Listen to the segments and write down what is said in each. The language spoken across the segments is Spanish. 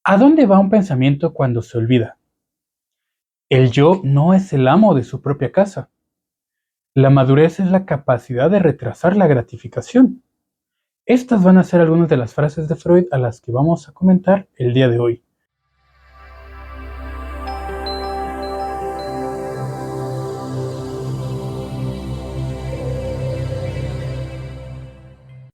¿A dónde va un pensamiento cuando se olvida? El yo no es el amo de su propia casa. La madurez es la capacidad de retrasar la gratificación. Estas van a ser algunas de las frases de Freud a las que vamos a comentar el día de hoy.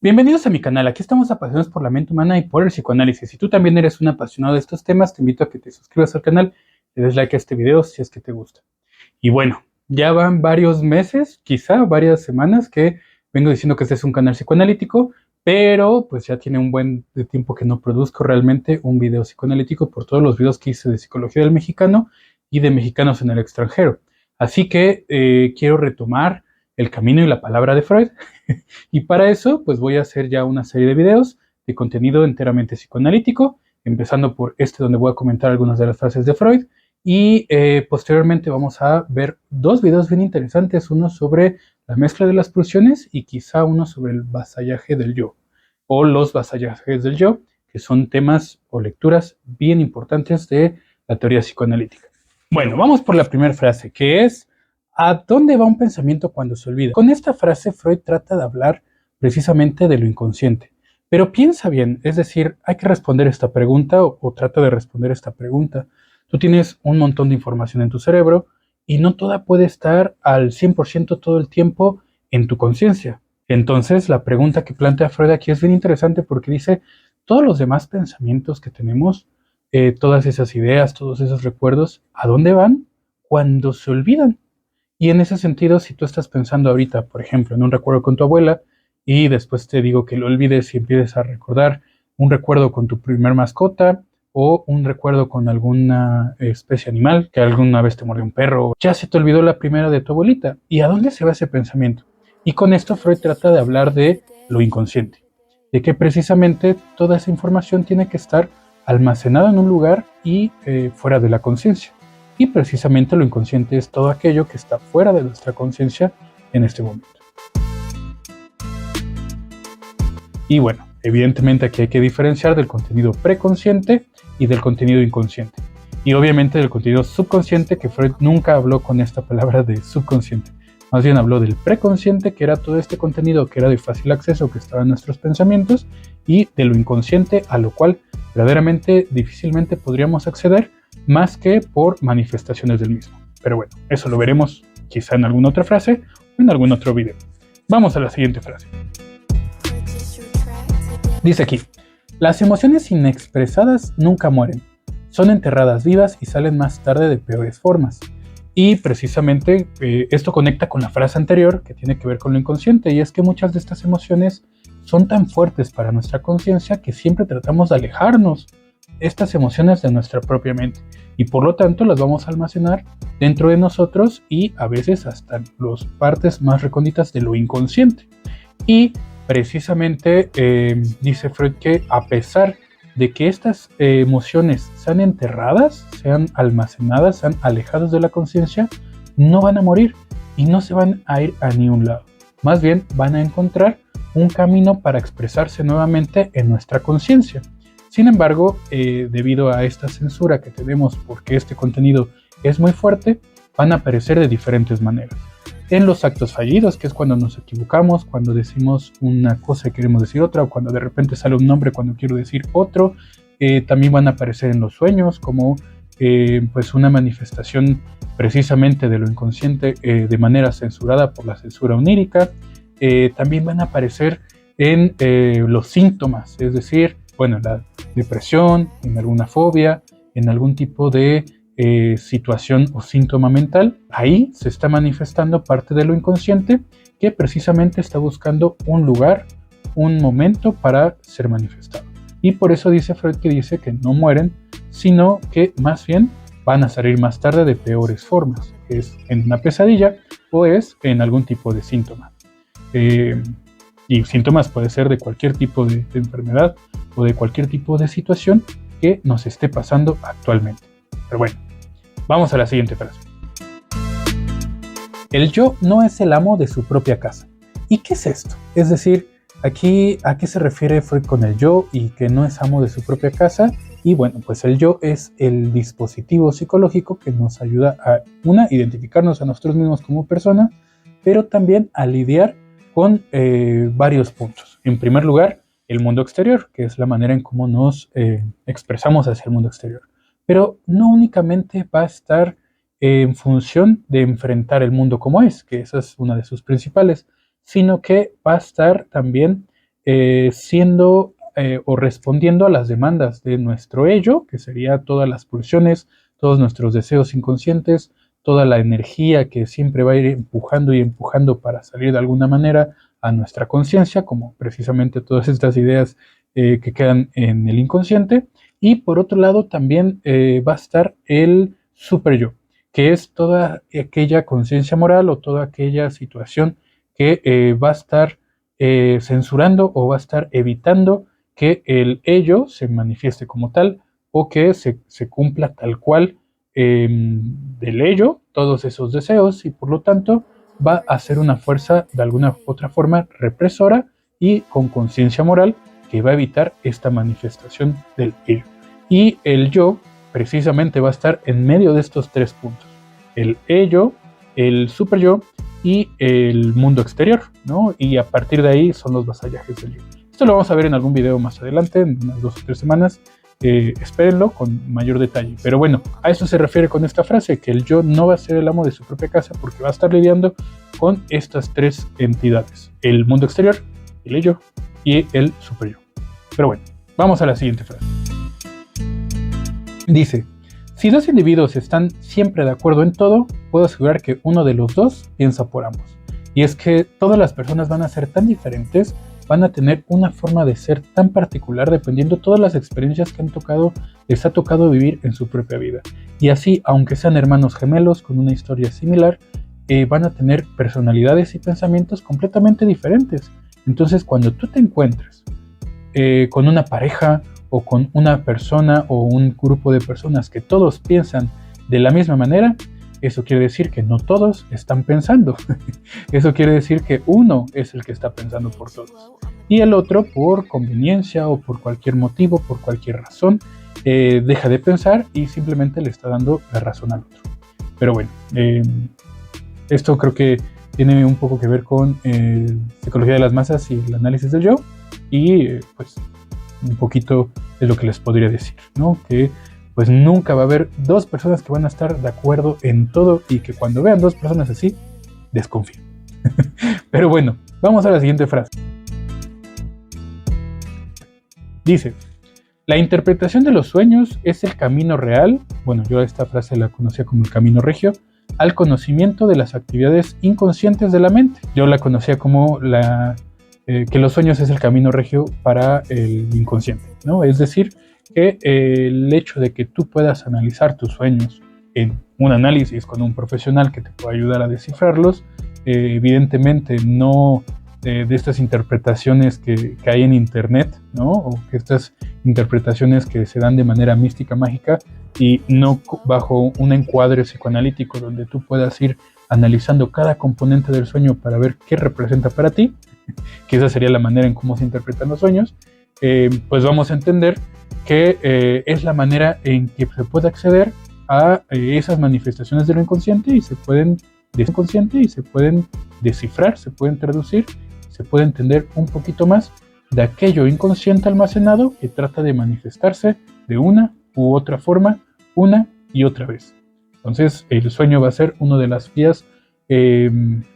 Bienvenidos a mi canal, aquí estamos apasionados por la mente humana y por el psicoanálisis. Si tú también eres un apasionado de estos temas, te invito a que te suscribas al canal y des like a este video si es que te gusta. Y bueno, ya van varios meses, quizá varias semanas que vengo diciendo que este es un canal psicoanalítico, pero pues ya tiene un buen de tiempo que no produzco realmente un video psicoanalítico por todos los videos que hice de psicología del mexicano y de mexicanos en el extranjero. Así que quiero retomar el camino y la palabra de Freud. Y para eso, pues voy a hacer ya una serie de videos de contenido enteramente psicoanalítico, empezando por este donde voy a comentar algunas de las frases de Freud y posteriormente vamos a ver dos videos bien interesantes, uno sobre la mezcla de las pulsiones y quizá uno sobre el vasallaje del yo o los vasallajes del yo, que son temas o lecturas bien importantes de la teoría psicoanalítica. Bueno, vamos por la primera frase, que es ¿a dónde va un pensamiento cuando se olvida? Con esta frase Freud trata de hablar precisamente de lo inconsciente. Pero piensa bien, es decir, hay que responder esta pregunta o trata de responder esta pregunta. Tú tienes un montón de información en tu cerebro y no toda puede estar al 100% todo el tiempo en tu conciencia. Entonces, la pregunta que plantea Freud aquí es bien interesante porque dice, todos los demás pensamientos que tenemos, todas esas ideas, todos esos recuerdos, ¿a dónde van? Cuando se olvidan. Y en ese sentido, si tú estás pensando ahorita, por ejemplo, en un recuerdo con tu abuela, y después te digo que lo olvides y empieces a recordar un recuerdo con tu primer mascota, o un recuerdo con alguna especie animal, que alguna vez te mordió un perro, ya se te olvidó la primera de tu abuelita. ¿Y a dónde se va ese pensamiento? Y con esto Freud trata de hablar de lo inconsciente, de que precisamente toda esa información tiene que estar almacenada en un lugar y fuera de la conciencia. Y precisamente lo inconsciente es todo aquello que está fuera de nuestra conciencia en este momento. Y bueno, evidentemente aquí hay que diferenciar del contenido preconsciente y del contenido inconsciente. Y obviamente del contenido subconsciente, que Freud nunca habló con esta palabra de subconsciente. Más bien habló del preconsciente, que era todo este contenido que era de fácil acceso, que estaba en nuestros pensamientos, y de lo inconsciente, a lo cual verdaderamente difícilmente podríamos acceder, más que por manifestaciones del mismo. Pero bueno, eso lo veremos quizá en alguna otra frase o en algún otro video. Vamos a la siguiente frase. Dice aquí, las emociones inexpresadas nunca mueren, son enterradas vivas y salen más tarde de peores formas. Y precisamente esto conecta con la frase anterior que tiene que ver con lo inconsciente, y es que muchas de estas emociones son tan fuertes para nuestra conciencia que siempre tratamos de alejarnos estas emociones de nuestra propia mente y por lo tanto las vamos a almacenar dentro de nosotros y a veces hasta en las partes más recónditas de lo inconsciente. Y precisamente dice Freud que a pesar de que estas emociones sean enterradas, sean almacenadas, sean alejadas de la conciencia, no van a morir y no se van a ir a ningún lado. Más bien van a encontrar un camino para expresarse nuevamente en nuestra conciencia. Sin embargo, debido a esta censura que tenemos porque este contenido es muy fuerte, van a aparecer de diferentes maneras. En los actos fallidos, que es cuando nos equivocamos, cuando decimos una cosa y queremos decir otra, o cuando de repente sale un nombre cuando quiero decir otro. También van a aparecer en los sueños como pues una manifestación precisamente de lo inconsciente de manera censurada por la censura onírica. También van a aparecer en los síntomas, es decir, bueno, la depresión, en alguna fobia, en algún tipo de situación o síntoma mental. Ahí se está manifestando parte de lo inconsciente que precisamente está buscando un lugar, un momento para ser manifestado. Y por eso dice Freud que dice que no mueren, sino que más bien van a salir más tarde de peores formas, es en una pesadilla o es en algún tipo de síntoma. Y síntomas puede ser de cualquier tipo de enfermedad o de cualquier tipo de situación que nos esté pasando actualmente. Pero bueno, vamos a la siguiente frase. El yo no es el amo de su propia casa. ¿Y qué es esto? Es decir, aquí, ¿a qué se refiere Freud con el yo y que no es amo de su propia casa? Y bueno, pues el yo es el dispositivo psicológico que nos ayuda a, identificarnos a nosotros mismos como persona, pero también a lidiar con varios puntos. En primer lugar, el mundo exterior, que es la manera en cómo nos expresamos hacia el mundo exterior. Pero no únicamente va a estar en función de enfrentar el mundo como es, que esa es una de sus principales, sino que va a estar también siendo o respondiendo a las demandas de nuestro ello, que sería todas las pulsiones, todos nuestros deseos inconscientes, toda la energía que siempre va a ir empujando y empujando para salir de alguna manera a nuestra conciencia, como precisamente todas estas ideas que quedan en el inconsciente. Y por otro lado también va a estar el super yo, que es toda aquella conciencia moral o toda aquella situación que va a estar censurando o va a estar evitando que el ello se manifieste como tal o que se cumpla tal cual del ello, todos esos deseos, y por lo tanto va a ser una fuerza de alguna otra forma represora y con conciencia moral que va a evitar esta manifestación del ello. Y el yo precisamente va a estar en medio de estos tres puntos: el ello, el super yo y el mundo exterior, ¿no? Y a partir de ahí son los vasallajes del yo. Esto lo vamos a ver en algún video más adelante, en unas 2 o 3 semanas. Espérenlo con mayor detalle. Pero bueno, a eso se refiere con esta frase, que el yo no va a ser el amo de su propia casa porque va a estar lidiando con estas tres entidades: el mundo exterior, el ello y el super yo. Pero bueno, vamos a la siguiente frase. Dice: si dos individuos están siempre de acuerdo en todo, puedo asegurar que uno de los dos piensa por ambos. Y es que todas las personas van a ser tan diferentes, van a tener una forma de ser tan particular dependiendo de todas las experiencias que les ha tocado vivir en su propia vida. Y así, aunque sean hermanos gemelos con una historia similar, van a tener personalidades y pensamientos completamente diferentes. Entonces, cuando tú te encuentres con una pareja o con una persona o un grupo de personas que todos piensan de la misma manera, eso quiere decir que no todos están pensando. Eso quiere decir que uno es el que está pensando por todos. Y el otro, por conveniencia o por cualquier motivo, por cualquier razón, deja de pensar y simplemente le está dando la razón al otro. Pero bueno, esto creo que tiene un poco que ver con psicología de las masas y el análisis del yo. Y pues un poquito de lo que les podría decir, ¿no? Que pues nunca va a haber dos personas que van a estar de acuerdo en todo y que cuando vean dos personas así, desconfíen. Pero bueno, vamos a la siguiente frase. Dice: la interpretación de los sueños es el camino real, bueno, yo esta frase la conocía como el camino regio, al conocimiento de las actividades inconscientes de la mente. Yo la conocía como que los sueños es el camino regio para el inconsciente, ¿no? Es decir, que el hecho de que tú puedas analizar tus sueños en un análisis con un profesional que te pueda ayudar a descifrarlos, evidentemente no de estas interpretaciones que hay en internet, ¿no? O que estas interpretaciones que se dan de manera mística, mágica, y no bajo un encuadre psicoanalítico donde tú puedas ir analizando cada componente del sueño para ver qué representa para ti, que esa sería la manera en cómo se interpretan los sueños. Pues vamos a entender que es la manera en que se puede acceder a esas manifestaciones de lo inconsciente y se pueden descifrar, se pueden traducir, se puede entender un poquito más de aquello inconsciente almacenado que trata de manifestarse de una u otra forma, una y otra vez. Entonces el sueño va a ser una de las vías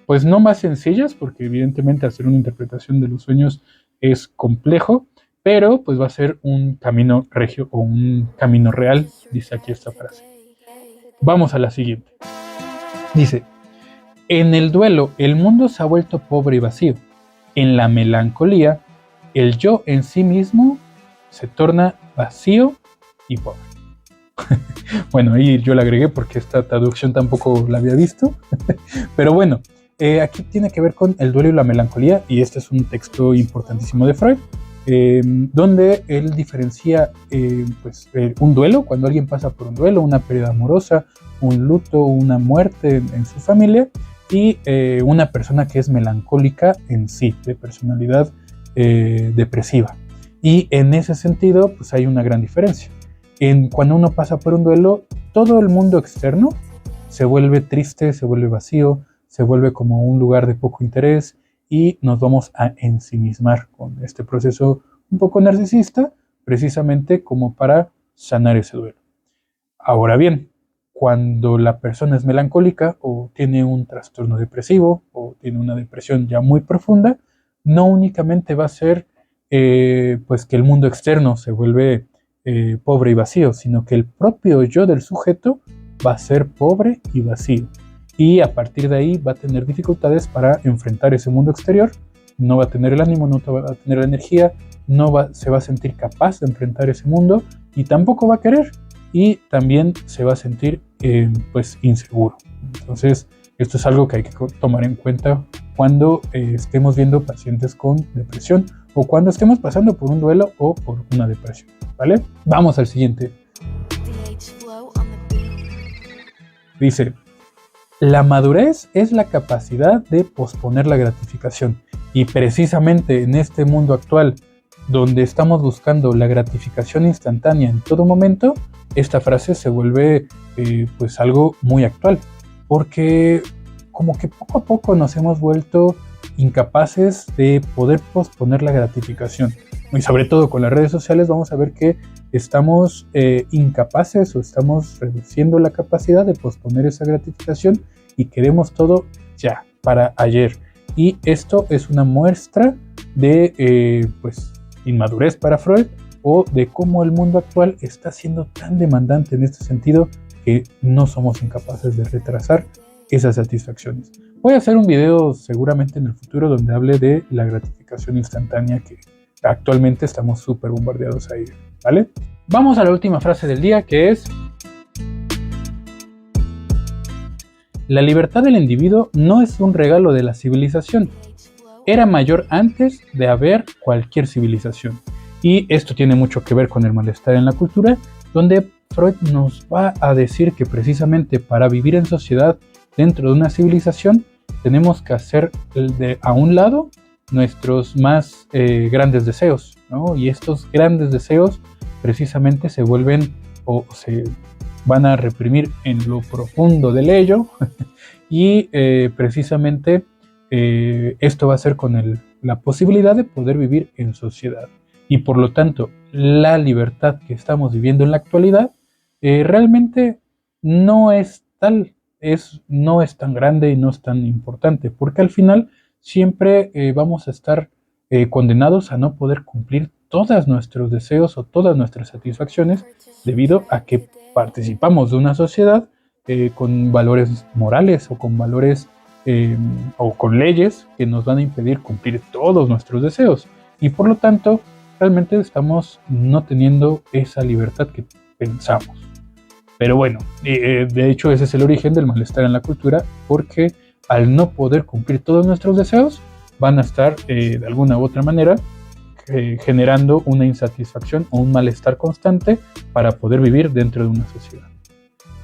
pues no más sencillas, porque evidentemente hacer una interpretación de los sueños es complejo, pero pues va a ser un camino regio o un camino real, dice aquí esta frase. Vamos a la siguiente. Dice: en el duelo el mundo se ha vuelto pobre y vacío. En la melancolía el yo en sí mismo se torna vacío y pobre. Bueno, ahí yo la agregué porque esta traducción tampoco la había visto. Pero bueno, aquí tiene que ver con el duelo y la melancolía, y este es un texto importantísimo de Freud, donde él diferencia un duelo, cuando alguien pasa por un duelo, una pérdida amorosa, un luto, una muerte en su familia, y una persona que es melancólica en sí, de personalidad depresiva. Y en ese sentido, pues hay una gran diferencia. cuando uno pasa por un duelo, todo el mundo externo se vuelve triste, se vuelve vacío, se vuelve como un lugar de poco interés y nos vamos a ensimismar con este proceso un poco narcisista, precisamente como para sanar ese duelo. Ahora bien, cuando la persona es melancólica o tiene un trastorno depresivo o tiene una depresión ya muy profunda, no únicamente va a ser pues que el mundo externo se vuelve pobre y vacío, sino que el propio yo del sujeto va a ser pobre y vacío. Y a partir de ahí va a tener dificultades para enfrentar ese mundo exterior, no va a tener el ánimo, no va a tener la energía, se va a sentir capaz de enfrentar ese mundo y tampoco va a querer y también se va a sentir pues inseguro. Entonces esto es algo que hay que tomar en cuenta cuando estemos viendo pacientes con depresión o cuando estemos pasando por un duelo o por una depresión, ¿vale? Vamos al siguiente. Dice, la madurez es la capacidad de posponer la gratificación y precisamente en este mundo actual donde estamos buscando la gratificación instantánea en todo momento, esta frase se vuelve pues algo muy actual, porque como que poco a poco nos hemos vuelto incapaces de poder posponer la gratificación. Y sobre todo con las redes sociales vamos a ver que estamos incapaces o estamos reduciendo la capacidad de posponer esa gratificación y queremos todo ya, para ayer. Y esto es una muestra de pues inmadurez para Freud o de cómo el mundo actual está siendo tan demandante en este sentido que no somos incapaces de retrasar esas satisfacciones. Voy a hacer un video seguramente en el futuro donde hable de la gratificación instantánea que actualmente estamos súper bombardeados ahí, ¿vale? Vamos a la última frase del día, que es: la libertad del individuo no es un regalo de la civilización. Era mayor antes de haber cualquier civilización. Y esto tiene mucho que ver con el malestar en la cultura, donde Freud nos va a decir que precisamente para vivir en sociedad dentro de una civilización tenemos que hacer a un lado nuestros más grandes deseos, ¿no? Y estos grandes deseos precisamente se vuelven o se van a reprimir en lo profundo del ello y precisamente esto va a ser con la posibilidad de poder vivir en sociedad. Y por lo tanto, la libertad que estamos viviendo en la actualidad realmente no es tal, no es tan grande y no es tan importante, porque al final siempre vamos a estar condenados a no poder cumplir todos nuestros deseos o todas nuestras satisfacciones debido a que participamos de una sociedad con valores morales o con valores o con leyes que nos van a impedir cumplir todos nuestros deseos. Y por lo tanto, realmente estamos no teniendo esa libertad que pensamos. Pero bueno, de hecho ese es el origen del malestar en la cultura, porque al no poder cumplir todos nuestros deseos, van a estar de alguna u otra manera generando una insatisfacción o un malestar constante para poder vivir dentro de una sociedad.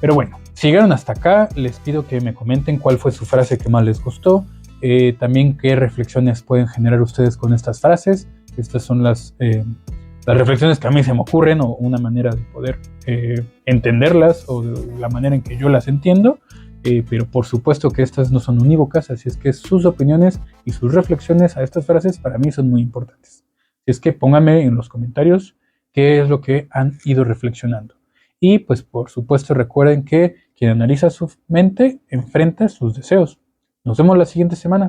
Pero bueno, si llegaron hasta acá, les pido que me comenten cuál fue su frase que más les gustó, también qué reflexiones pueden generar ustedes con estas frases. Estas son las reflexiones que a mí se me ocurren o una manera de poder entenderlas o de la manera en que yo las entiendo, pero por supuesto que estas no son unívocas, así es que sus opiniones y sus reflexiones a estas frases para mí son muy importantes. Así es que pónganme en los comentarios qué es lo que han ido reflexionando. Y pues por supuesto recuerden que quien analiza su mente enfrenta sus deseos. Nos vemos la siguiente semana.